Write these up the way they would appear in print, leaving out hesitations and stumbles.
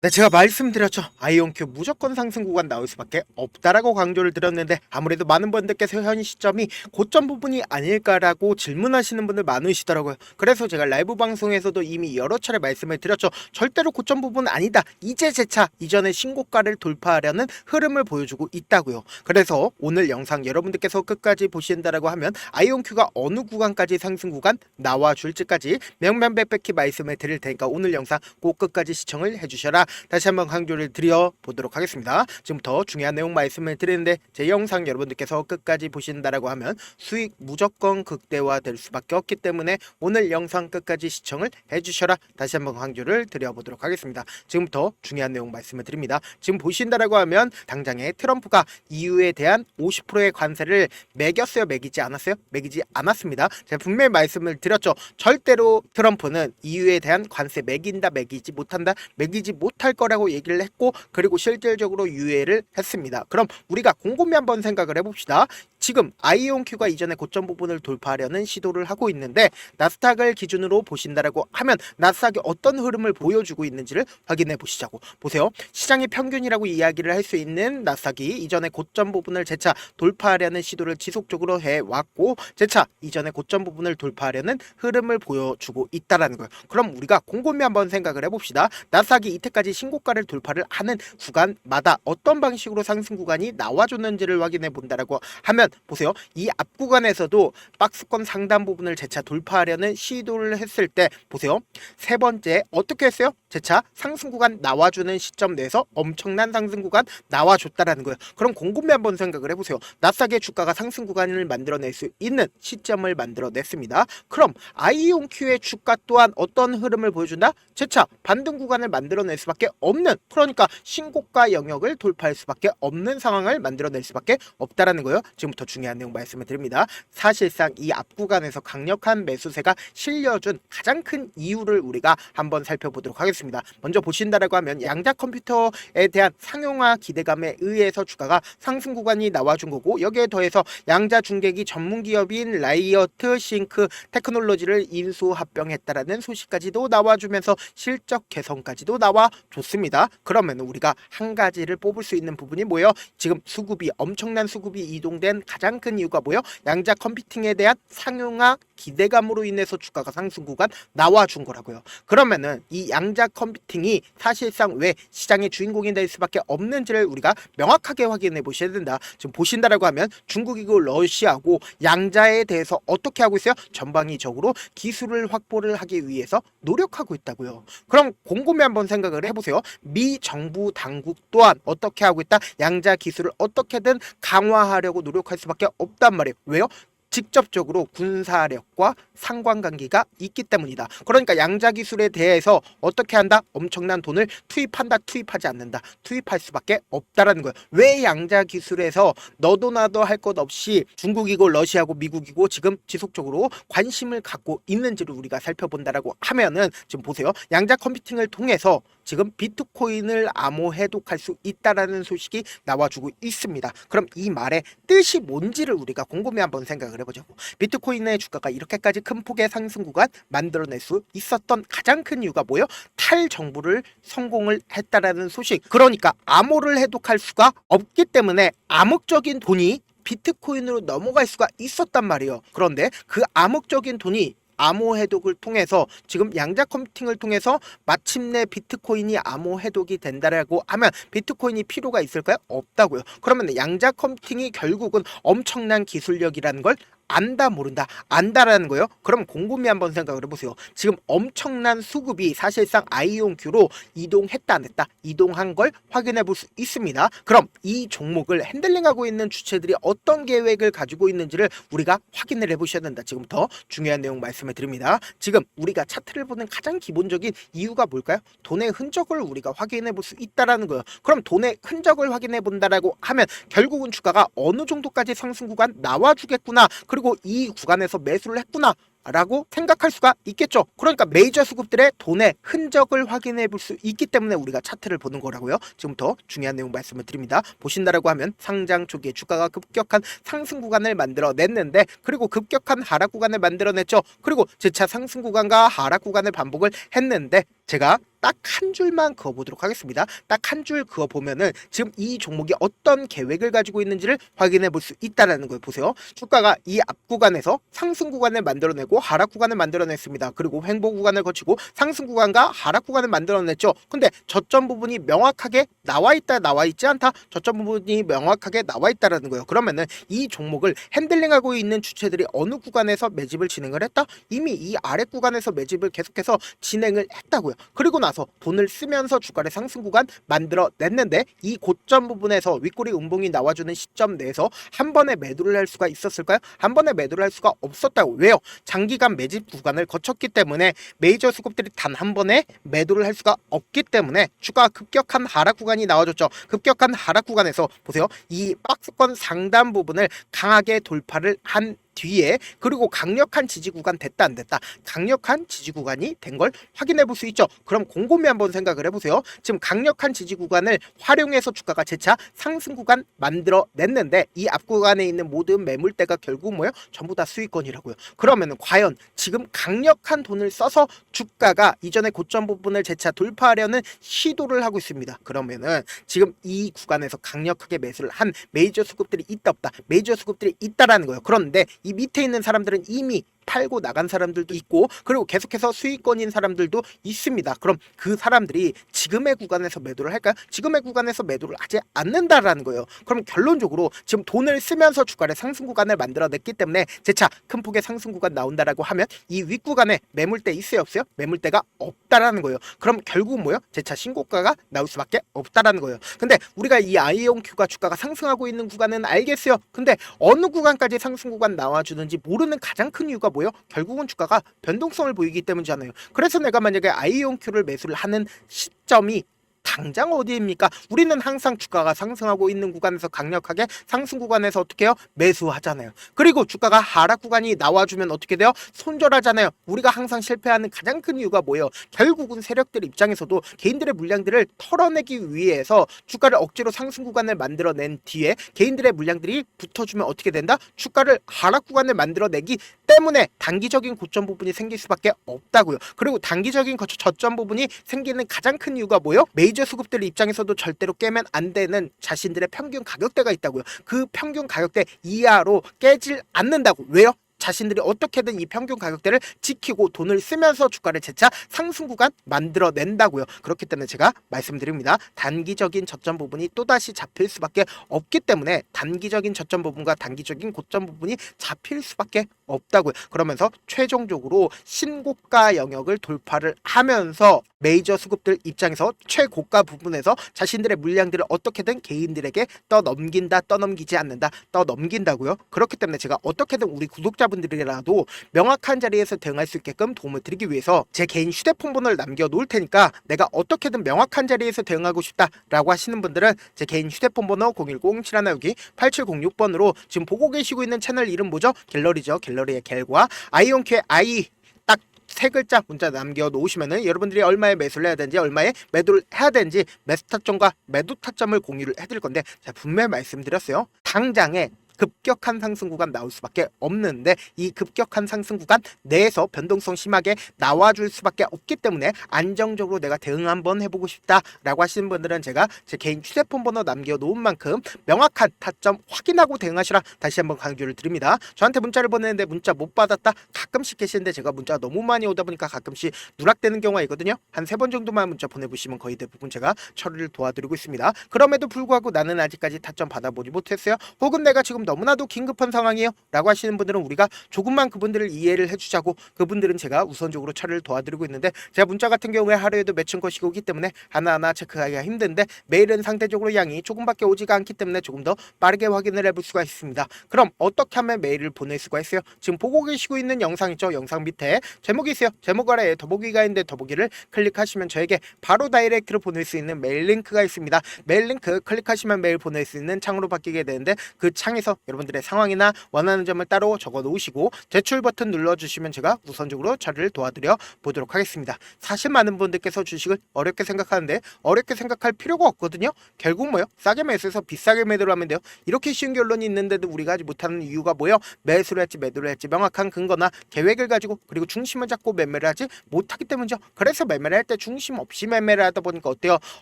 네, 제가 말씀드렸죠. 아이온큐 무조건 상승 구간 나올 수밖에 없다라고 강조를 드렸는데 아무래도 많은 분들께서 현 시점이 고점 부분이 아닐까라고 질문하시는 분들 많으시더라고요. 그래서 제가 라이브 방송에서도 이미 여러 차례 말씀을 드렸죠. 절대로 고점 부분은 아니다. 이제 재차 이전의 신고가를 돌파하려는 흐름을 보여주고 있다고요. 그래서 오늘 영상 여러분들께서 끝까지 보신다라고 하면 아이온큐가 어느 구간까지 상승 구간 나와줄지까지 명명백백히 말씀을 드릴 테니까 오늘 영상 꼭 끝까지 시청을 해주셔라. 다시 한번 강조를 드려 보도록 하겠습니다. 지금부터 중요한 내용 말씀을 드리는데 제 영상 여러분들께서 끝까지 보신다라고 하면 수익 무조건 극대화될 수밖에 없기 때문에 오늘 영상 끝까지 시청을 해주셔라. 다시 한번 강조를 드려 보도록 하겠습니다. 지금부터 중요한 내용 말씀을 드립니다. 지금 보신다라고 하면 당장에 트럼프가 EU에 대한 50%의 관세를 매겼어요? 매기지 않았어요? 매기지 않았습니다. 제가 분명히 말씀을 드렸죠. 절대로 트럼프는 EU에 대한 관세 매긴다 매기지 못한다 매기지 못할 거라고 얘기를 했고 그리고 실질적으로 유예를 했습니다. 그럼 우리가 곰곰이 한번 생각을 해봅시다. 지금 아이온큐가 이전에 고점 부분을 돌파하려는 시도를 하고 있는데 나스닥을 기준으로 보신다라고 하면 나스닥이 어떤 흐름을 보여주고 있는지를 확인해 보시자고. 보세요. 시장의 평균이라고 이야기를 할 수 있는 나스닥이 이전에 고점 부분을 재차 돌파하려는 시도를 지속적으로 해왔고 재차 이전에 고점 부분을 돌파하려는 흐름을 보여주고 있다라는 거예요. 그럼 우리가 곰곰이 한번 생각을 해봅시다. 나스닥이 이때까지 신고가를 돌파를 하는 구간마다 어떤 방식으로 상승 구간이 나와줬는지를 확인해 본다라고 하면 보세요. 이 앞 구간에서도 박스권 상단 부분을 재차 돌파하려는 시도를 했을 때 보세요. 세 번째 어떻게 했어요? 재차 상승 구간 나와주는 시점 내에서 엄청난 상승 구간 나와줬다라는 거예요. 그럼 곰곰이 한번 생각을 해보세요. 나스닥의 주가가 상승 구간을 만들어낼 수 있는 시점을 만들어냈습니다. 그럼 아이온큐의 주가 또한 어떤 흐름을 보여준다? 재차 반등 구간을 만들어낼 수밖에 없는, 그러니까 신고가 영역을 돌파할 수밖에 없는 상황을 만들어낼 수밖에 없다라는 거예요. 지금부터 중요한 내용 말씀을 드립니다. 사실상 이 앞 구간에서 강력한 매수세가 실려준 가장 큰 이유를 우리가 한번 살펴보도록 하겠습니다. 먼저 보신다라고 하면 양자 컴퓨터에 대한 상용화 기대감에 의해서 주가가 상승 구간이 나와준 거고 여기에 더해서 양자 중계기 전문 기업인 라이어트 싱크 테크놀로지를 인수 합병했다라는 소식까지도 나와주면서 실적 개선까지도 나와줬습니다. 그러면 우리가 한 가지를 뽑을 수 있는 부분이 뭐예요? 지금 수급이 엄청난 수급이 이동된 가장 큰 이유가 뭐예요? 양자 컴퓨팅에 대한 상용화 기대감으로 인해서 주가가 상승 구간 나와준 거라고요. 그러면은 이 양자 컴퓨팅이 사실상 왜 시장의 주인공이 될 수밖에 없는지를 우리가 명확하게 확인해 보셔야 된다. 지금 보신다라고 하면 중국이고 러시아고 양자에 대해서 어떻게 하고 있어요? 전방위적으로 기술을 확보를 하기 위해서 노력하고 있다고요. 그럼 곰곰이 한번 생각을 해보세요. 미 정부 당국 또한 어떻게 하고 있다? 양자 기술을 어떻게든 강화하려고 노력할 수밖에 없단 말이에요. 왜요? 직접적으로 군사력과 상관관계가 있기 때문이다. 그러니까 양자 기술에 대해서 어떻게 한다? 엄청난 돈을 투입한다, 투입하지 않는다. 투입할 수밖에 없다라는 거예요. 왜 양자 기술에서 너도 나도 할 것 없이 중국이고 러시아고 미국이고 지금 지속적으로 관심을 갖고 있는지를 우리가 살펴본다라고 하면은 지금 보세요. 양자 컴퓨팅을 통해서 지금 비트코인을 암호 해독할 수 있다라는 소식이 나와주고 있습니다. 그럼 이 말의 뜻이 뭔지를 우리가 곰곰이 한번 생각을 해보자고. 비트코인의 주가가 이렇게까지 큰 폭의 상승 구간 만들어낼 수 있었던 가장 큰 이유가 뭐예요? 탈정부를 성공을 했다라는 소식. 그러니까 암호를 해독할 수가 없기 때문에 암흑적인 돈이 비트코인으로 넘어갈 수가 있었단 말이에요. 그런데 그 암흑적인 돈이 암호 해독을 통해서 지금 양자 컴퓨팅을 통해서 마침내 비트코인이 암호 해독이 된다라고 하면 비트코인이 필요가 있을까요? 없다고요. 그러면 양자 컴퓨팅이 결국은 엄청난 기술력이라는 걸 안다 모른다 안다라는 거예요. 그럼 곰곰이 한번 생각을 해보세요. 지금 엄청난 수급이 사실상 아이온큐로 이동했다 안 했다 이동한 걸 확인해 볼 수 있습니다. 그럼 이 종목을 핸들링하고 있는 주체들이 어떤 계획을 가지고 있는지를 우리가 확인을 해보셔야 된다. 지금부터 중요한 내용 말씀을 드립니다. 지금 우리가 차트를 보는 가장 기본적인 이유가 뭘까요? 돈의 흔적을 우리가 확인해 볼 수 있다라는 거예요. 그럼 돈의 흔적을 확인해 본다라고 하면 결국은 주가가 어느 정도까지 상승 구간 나와주겠구나. 그리고 이 구간에서 매수를 했구나 라고 생각할 수가 있겠죠. 그러니까 메이저 수급들의 돈의 흔적을 확인해 볼 수 있기 때문에 우리가 차트를 보는 거라고요. 지금부터 중요한 내용 말씀을 드립니다. 보신다라고 하면 상장 초기에 주가가 급격한 상승 구간을 만들어냈는데 그리고 급격한 하락 구간을 만들어냈죠. 그리고 재차 상승 구간과 하락 구간을 반복을 했는데 제가 딱 한 줄만 그어보도록 하겠습니다. 딱 한 줄 그어보면은 지금 이 종목이 어떤 계획을 가지고 있는지를 확인해 볼 수 있다는 걸 보세요. 주가가 이 앞 구간에서 상승 구간을 만들어내고 하락 구간을 만들어냈습니다. 그리고 횡보 구간을 거치고 상승 구간과 하락 구간을 만들어냈죠. 근데 저점 부분이 명확하게 나와 있다, 나와 있지 않다, 저점 부분이 명확하게 나와 있다라는 거예요. 그러면은 이 종목을 핸들링하고 있는 주체들이 어느 구간에서 매집을 진행을 했다? 이미 이 아래 구간에서 매집을 계속해서 진행을 했다고요. 그리고 나서 돈을 쓰면서 주가를 상승 구간 만들어냈는데 이 고점 부분에서 윗꼬리 음봉이 나와주는 시점 내에서 한 번에 매도를 할 수가 있었을까요? 한 번에 매도를 할 수가 없었다고. 왜요? 장기간 매집 구간을 거쳤기 때문에 메이저 수급들이 단 한 번에 매도를 할 수가 없기 때문에 주가가 급격한 하락 구간이 나와줬죠. 급격한 하락 구간에서 보세요. 이 박스권 상단 부분을 강하게 돌파를 한 뒤에 그리고 강력한 지지 구간 됐다 안 됐다, 강력한 지지 구간이 된 걸 확인해 볼 수 있죠. 그럼 곰곰이 한번 생각을 해보세요. 지금 강력한 지지 구간을 활용해서 주가가 재차 상승 구간 만들어 냈는데 이 앞 구간에 있는 모든 매물대가 결국 뭐예요? 전부 다 수익권이라고요. 그러면 과연 지금 강력한 돈을 써서 주가가 이전의 고점 부분을 재차 돌파하려는 시도를 하고 있습니다. 그러면은 지금 이 구간에서 강력하게 매수를 한 메이저 수급들이 있다 없다? 메이저 수급들이 있다라는 거예요. 그런데 이 밑에 있는 사람들은 이미 팔고 나간 사람들도 있고 그리고 계속해서 수익권인 사람들도 있습니다. 그럼 그 사람들이 지금의 구간에서 매도를 할까요? 지금의 구간에서 매도를 하지 않는다라는 거예요. 그럼 결론적으로 지금 돈을 쓰면서 주가의 상승 구간을 만들어냈기 때문에 재차 큰 폭의 상승 구간 나온다라고 하면 이 윗구간에 매물대 있어요 없어요? 매물대가 없다라는 거예요. 그럼 결국 뭐예요? 재차 신고가가 나올 수밖에 없다라는 거예요. 근데 우리가 이 아이온큐가 주가가 상승하고 있는 구간은 알겠어요. 근데 어느 구간까지 상승 구간 나와주는지 모르는 가장 큰 이유가 뭐예요? 결국은 주가가 변동성을 보이기 때문이잖아요. 그래서 내가 만약에 아이온큐를 매수를 하는 시점이 당장 어디입니까? 우리는 항상 주가가 상승하고 있는 구간에서 강력하게 상승 구간에서 어떻게 해요? 매수하잖아요. 그리고 주가가 하락 구간이 나와주면 어떻게 돼요? 손절하잖아요. 우리가 항상 실패하는 가장 큰 이유가 뭐예요? 결국은 세력들 입장에서도 개인들의 물량들을 털어내기 위해서 주가를 억지로 상승 구간을 만들어낸 뒤에 개인들의 물량들이 붙어주면 어떻게 된다? 주가를 하락 구간을 만들어내기 때문에 단기적인 고점 부분이 생길 수밖에 없다고요. 그리고 단기적인 저점 부분이 생기는 가장 큰 이유가 뭐예요? 메이저 수급들 입장에서도 절대로 깨면 안 되는 자신들의 평균 가격대가 있다고요. 그 평균 가격대 이하로 깨질 않는다고. 왜요? 자신들이 어떻게든 이 평균 가격대를 지키고 돈을 쓰면서 주가를 재차 상승 구간 만들어낸다고요. 그렇기 때문에 제가 말씀드립니다. 단기적인 저점 부분이 또다시 잡힐 수밖에 없기 때문에 단기적인 저점 부분과 단기적인 고점 부분이 잡힐 수밖에 없다고요. 그러면서 최종적으로 신고가 영역을 돌파를 하면서 메이저 수급들 입장에서 최고가 부분에서 자신들의 물량들을 어떻게든 개인들에게 떠넘긴다, 떠넘기지 않는다, 떠넘긴다고요. 그렇기 때문에 제가 어떻게든 우리 구독자분들이라도 명확한 자리에서 대응할 수 있게끔 도움을 드리기 위해서 제 개인 휴대폰 번호를 남겨놓을 테니까 내가 어떻게든 명확한 자리에서 대응하고 싶다라고 하시는 분들은 제 개인 휴대폰 번호 010-7162-8706번으로 지금 보고 계시고 있는 채널 이름 뭐죠? 갤러리죠. 갤러리의 갤과 아이온큐의 아이 딱 세 글자 문자 남겨놓으시면은 여러분들이 얼마에 매수를 해야 되는지 얼마에 매도를 해야 되는지 매수 타점과 매도 타점을 공유를 해드릴 건데 제가 분명히 말씀드렸어요. 당장에 급격한 상승 구간 나올 수밖에 없는데 이 급격한 상승 구간 내에서 변동성 심하게 나와줄 수밖에 없기 때문에 안정적으로 내가 대응 한번 해보고 싶다라고 하시는 분들은 제가 제 개인 휴대폰 번호 남겨놓은 만큼 명확한 타점 확인하고 대응하시라 다시 한번 강조를 드립니다. 저한테 문자를 보내는데 문자 못 받았다 가끔씩 계시는데 제가 문자가 너무 많이 오다 보니까 가끔씩 누락되는 경우가 있거든요. 한 3번 정도만 문자 보내보시면 거의 대부분 제가 처리를 도와드리고 있습니다. 그럼에도 불구하고 나는 아직까지 타점 받아보지 못했어요. 혹은 내가 지금 너무나도 긴급한 상황이에요 라고 하시는 분들은 우리가 조금만 그분들을 이해를 해주자고 그분들은 제가 우선적으로 처리를 도와드리고 있는데 제가 문자 같은 경우에 하루에도 몇천 건씩 오기 때문에 하나하나 체크하기가 힘든데 매일은 상대적으로 양이 조금밖에 오지가 않기 때문에 조금 더 빠르게 확인을 해볼 수가 있습니다. 그럼 어떻게 하면 메일을 보낼 수가 있어요? 지금 보고 계시고 있는 영상 있죠? 영상 밑에 제목이 있어요. 제목 아래에 더보기가 있는데 더보기를 클릭하시면 저에게 바로 다이렉트로 보낼 수 있는 메일 링크가 있습니다. 메일 링크 클릭하시면 메일 보낼 수 있는 창으로 바뀌게 되는데 그 창에서 여러분들의 상황이나 원하는 점을 따로 적어 놓으시고 제출 버튼 눌러주시면 제가 우선적으로 처리를 도와드려 보도록 하겠습니다. 사실 많은 분들께서 주식을 어렵게 생각하는데 어렵게 생각할 필요가 없거든요. 결국 뭐요? 싸게 매수해서 비싸게 매도를 하면 돼요. 이렇게 쉬운 결론이 있는데도 우리가 하지 못하는 이유가 뭐예요? 매수를 할지 매도를 할지 명확한 근거나 계획을 가지고 그리고 중심을 잡고 매매를 하지 못하기 때문이죠. 그래서 매매를 할 때 중심 없이 매매를 하다 보니까 어때요?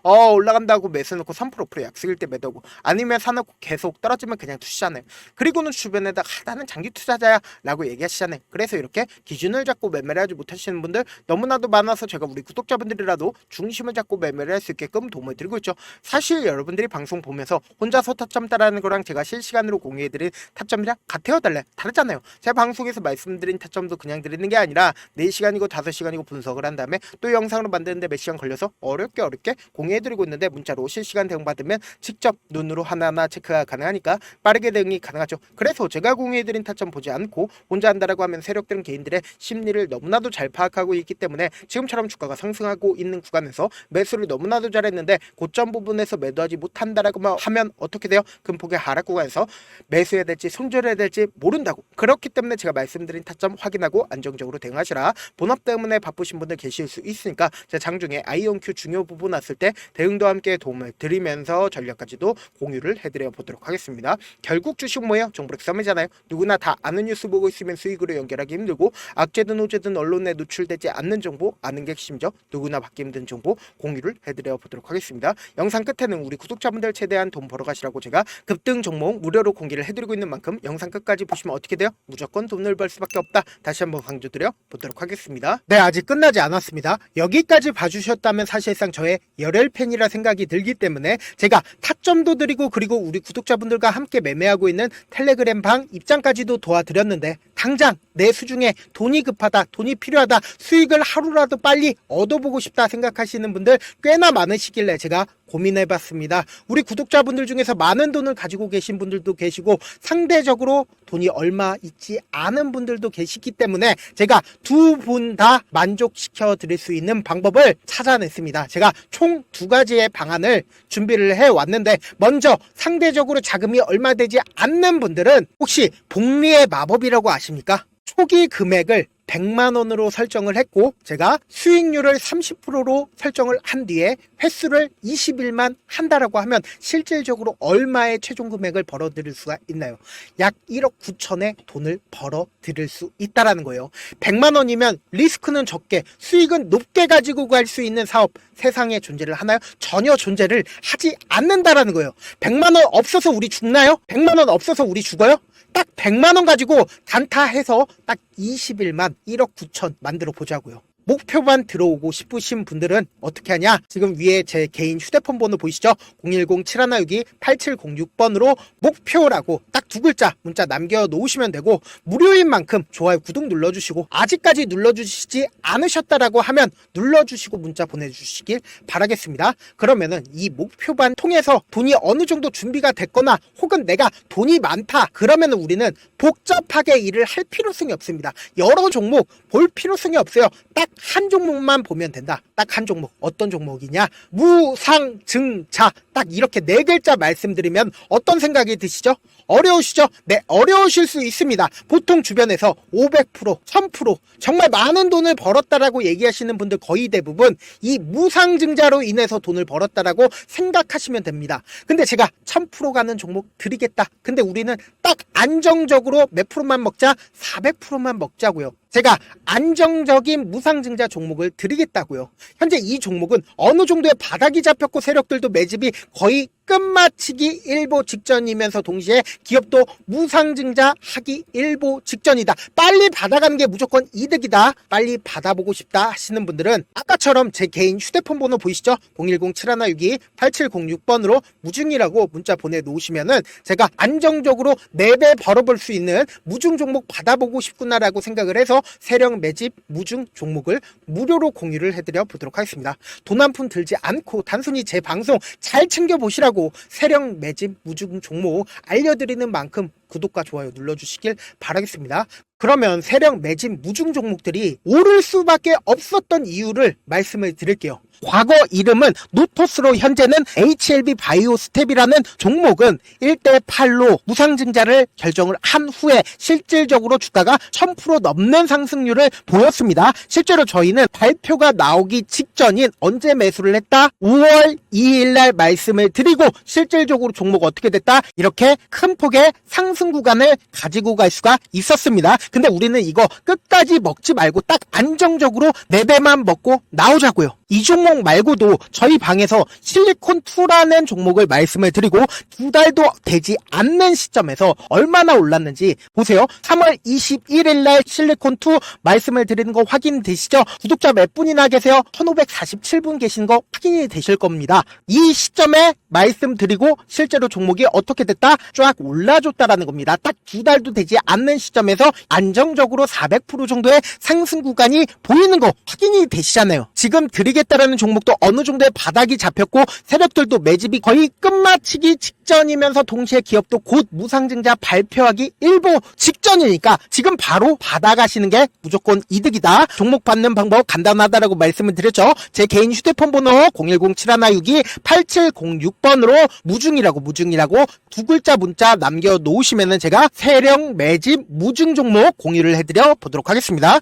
올라간다고 매수 놓고 3% 약속일 때 매도고 아니면 사놓고 계속 떨어지면 그냥 투시잖아요. 그리고는 주변에다가 나는 장기 투자자야 라고 얘기하시잖아요. 그래서 이렇게 기준을 잡고 매매를 하지 못하시는 분들 너무나도 많아서 제가 우리 구독자분들이라도 중심을 잡고 매매를 할 수 있게끔 도움을 드리고 있죠. 사실 여러분들이 방송 보면서 혼자서 타점 따라하는 거랑 제가 실시간으로 공유해드린 타점이랑 같아요 달라요? 다르잖아요. 제가 방송에서 말씀드린 타점도 그냥 드리는 게 아니라 4시간이고 5시간이고 분석을 한 다음에 또 영상으로 만드는데 몇 시간 걸려서 어렵게 공유해드리고 있는데 문자로 실시간 대응 받으면 직접 눈으로 하나하나 체크가 가능하니까 빠르게 대응이 가능하죠. 그래서 제가 공유해드린 타점 보지 않고 혼자 한다라고 하면 세력들은 개인들의 심리를 너무나도 잘 파악하고 있기 때문에 지금처럼 주가가 상승하고 있는 구간에서 매수를 너무나도 잘했는데 고점 부분에서 매도하지 못한다라고 하면 어떻게 돼요? 금폭의 하락 구간에서 매수해야 될지 손절해야 될지 모른다고. 그렇기 때문에 제가 말씀드린 타점 확인하고 안정적으로 대응하시라. 본업 때문에 바쁘신 분들 계실 수 있으니까 제가 장중에 아이온큐 중요 부분 왔을 때 대응도 함께 도움을 드리면서 전략까지도 공유를 해드려 보도록 하겠습니다. 결국 주식 뭐예요? 정보력 싸움이잖아요. 누구나 다 아는 뉴스 보고 있으면 수익으로 연결하기 힘들고 악재든 호재든 언론에 노출되지 않는 정보 아는 게 핵심이죠. 누구나 받기 힘든 정보 공유를 해드려 보도록 하겠습니다. 영상 끝에는 우리 구독자분들 최대한 돈 벌어 가시라고 제가 급등 종목 무료로 공개를 해드리고 있는 만큼 영상 끝까지 보시면 어떻게 돼요? 무조건 돈을 벌 수밖에 없다. 다시 한번 강조드려 보도록 하겠습니다. 네, 아직 끝나지 않았습니다. 여기까지 봐주셨다면 사실상 저의 열혈 팬이라 생각이 들기 때문에 제가 타점도 드리고 그리고 우리 구독자분들과 함께 매매하고 있는 텔레그램 방 입장까지도 도와드렸는데 당장 내 수중에 돈이 급하다, 돈이 필요하다, 수익을 하루라도 빨리 얻어보고 싶다 생각하시는 분들 꽤나 많으시길래 제가 고민해봤습니다. 우리 구독자분들 중에서 많은 돈을 가지고 계신 분들도 계시고 상대적으로 돈이 얼마 있지 않은 분들도 계시기 때문에 제가 두 분 다 만족시켜 드릴 수 있는 방법을 찾아냈습니다. 제가 총 2가지의 방안을 준비를 해왔는데 먼저 상대적으로 자금이 얼마 되지 않는 분들은 혹시 복리의 마법이라고 아십니까? 초기 금액을 100만원으로 설정을 했고 제가 수익률을 30%로 설정을 한 뒤에 횟수를 20일만 한다라고 하면 실질적으로 얼마의 최종 금액을 벌어들일 수가 있나요? 약 1억 9천의 돈을 벌어들일 수 있다라는 거예요. 100만원이면 리스크는 적게 수익은 높게 가지고 갈 수 있는 사업 세상에 존재를 하나요? 전혀 존재를 하지 않는다라는 거예요. 100만원 없어서 우리 죽나요? 100만원 없어서 우리 죽어요? 딱 100만원 가지고 단타해서 딱 20일만 1억 9천 만들어 보자고요. 목표만 들어오고 싶으신 분들은 어떻게 하냐? 지금 위에 제 개인 휴대폰 번호 보이시죠? 010-7162-8706번으로 목표라고 딱 2글자 문자 남겨놓으시면 되고 무료인 만큼 좋아요 구독 눌러주시고 아직까지 눌러주시지 않으셨다라고 하면 눌러주시고 문자 보내주시길 바라겠습니다. 그러면은 이 목표반 통해서 돈이 어느 정도 준비가 됐거나 혹은 내가 돈이 많다 그러면 우리는 복잡하게 일을 할 필요성이 없습니다. 여러 종목 볼 필요성이 없어요. 딱 한 종목만 보면 된다. 딱 한 종목. 어떤 종목이냐? 무상증자. 딱 이렇게 4글자 말씀드리면 어떤 생각이 드시죠? 어려우시죠? 네, 어려우실 수 있습니다. 보통 주변에서 500%, 1000% 정말 많은 돈을 벌었다라고 얘기하시는 분들 거의 대부분 이 무상증자로 인해서 돈을 벌었다라고 생각하시면 됩니다. 근데 제가 1000% 가는 종목 드리겠다. 근데 우리는 딱 안정적으로 몇 프로만 먹자? 400%만 먹자고요. 제가 안정적인 무상증자 종목을 드리겠다고요. 현재 이 종목은 어느 정도의 바닥이 잡혔고 세력들도 매집이 거의 끝마치기 일보 직전이면서 동시에 기업도 무상증자 하기 일보 직전이다. 빨리 받아가는 게 무조건 이득이다. 빨리 받아보고 싶다 하시는 분들은 아까처럼 제 개인 휴대폰 번호 보이시죠? 010-7162-8706번으로 무중이라고 문자 보내놓으시면은 제가 안정적으로 4배 벌어볼 수 있는 무중 종목 받아보고 싶구나라고 생각을 해서 세력 매집 무중 종목을 무료로 공유를 해드려 보도록 하겠습니다. 돈 한 푼 들지 않고 단순히 제 방송 잘 챙겨보시라고 세력 매집 무중 종목 알려드리는 만큼 구독과 좋아요 눌러주시길 바라겠습니다. 그러면 세력 매집 무중 종목들이 오를 수밖에 없었던 이유를 말씀을 드릴게요. 과거 이름은 노토스로 현재는 HLB 바이오스텝이라는 종목은 1대8로 무상증자를 결정을 한 후에 실질적으로 주가가 1000% 넘는 상승률을 보였습니다. 실제로 저희는 발표가 나오기 직전인 언제 매수를 했다? 5월 2일 날 말씀을 드리고 실질적으로 종목 어떻게 됐다? 이렇게 큰 폭의 상승 구간을 가지고 갈 수가 있었습니다. 근데 우리는 이거 끝까지 먹지 말고 딱 안정적으로 4배만 먹고 나오자고요. 이 종목 말고도 저희 방에서 실리콘2라는 종목을 말씀을 드리고 2달도 되지 않는 시점에서 얼마나 올랐는지 보세요. 3월 21일 날 실리콘2 말씀을 드리는 거 확인되시죠? 구독자 몇 분이나 계세요? 1547분 계신 거 확인이 되실 겁니다. 이 시점에 말씀드리고 실제로 종목이 어떻게 됐다? 쫙 올라줬다라는 겁니다. 딱 2달도 되지 않는 시점에서 안정적으로 400% 정도의 상승 구간이 보이는 거 확인이 되시잖아요. 지금 드리겠다라는 종목도 어느 정도의 바닥이 잡혔고 세력들도 매집이 거의 끝마치기 직전이면서 동시에 기업도 곧 무상증자 발표하기 일보 직전이니까 지금 바로 받아가시는 게 무조건 이득이다. 종목 받는 방법 간단하다라고 말씀을 드렸죠. 제 개인 휴대폰 번호 010-7162-8706번으로 무중이라고 두 글자 문자 남겨놓으시면은 제가 세력 매집 무중 종목 공유를 해드려 보도록 하겠습니다.